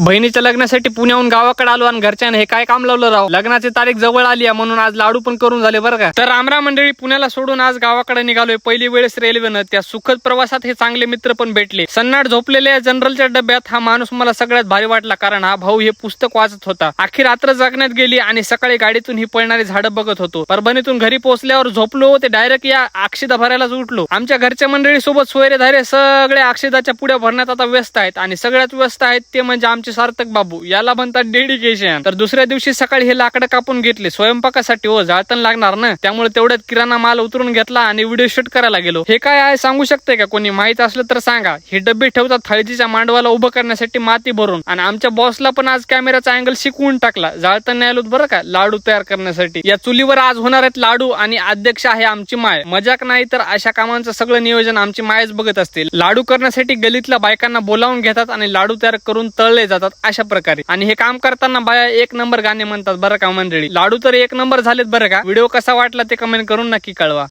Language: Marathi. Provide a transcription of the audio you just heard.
बहिणीच्या लग्नासाठी पुण्याहून गावाकडे आलो आणि घरच्याने हे काय काम लावलं राव. लग्नाची तारीख जवळ आली आहे म्हणून आज लाडू पण करून झाले बरं का. तर रामराम मंडळी, पुण्याला सोडून आज गावाकडे निघालोय. पहिली वेळेस रेल्वेनं. त्या सुखद प्रवासात हे चांगले मित्र पण भेटले. सन्नाट झोपलेल्या जनरलच्या डब्यात हा माणूस मला सगळ्यात भारी वाटला, कारण हा भाऊ हे पुस्तक वाचत होता. आखी रात्र जगण्यात गेली आणि सकाळी गाडीतून ही पळणारी झाडं बघत होतो. परभणीतून घरी पोहोचल्यावर झोपलो ते डायरेक्ट या अक्षदा भरायलाच उठलो. आमच्या घरच्या मंडळी सोबत सोयरे धारे सगळे अक्षदाच्या पुढ्या भरण्यात आता व्यस्त आहेत आणि सगळ्यात व्यस्त आहेत ते म्हणजे आमचे सार्थक बाबू. याला म्हणतात डेडिकेशन. तर दुसऱ्या दिवशी सकाळी हे लाकडं कापून घेतले स्वयंपाकासाठी. हो, जाळतण लागणार ना, त्यामुळे तेवढ्यात किराणा माल उतरून घेतला आणि व्हिडिओ शूट करायला गेलो. हे काय आहे सांगू शकते का कोणी? माहित असलं तर सांगा. हे डब्बे ठेवतात थाळीच्या मांडवाला उभं करण्यासाठी माती भरून. आणि आमच्या बॉसला पण आज कॅमेराचा अँगल शिकवून टाकला. जाळतण नाही आलोत बरं का लाडू तयार करण्यासाठी. या चुलीवर आज होणार आहेत लाडू आणि अध्यक्ष आहे आमची माय. मजाक नाही तर अशा कामांचं सगळं नियोजन आमची मायच बघत असते. लाडू करण्यासाठी गलीतल्या बायकांना बोलावून घेतात आणि लाडू तयार करून तळले जातात अशा प्रकारे. आणि हे काम करताना बाया एक नंबर गाणे म्हणतात बरं का मंडळी. लाडू तर एक नंबर झालेत बरं का. व्हिडिओ कसा वाटला ते कमेंट करून नक्की कळवा.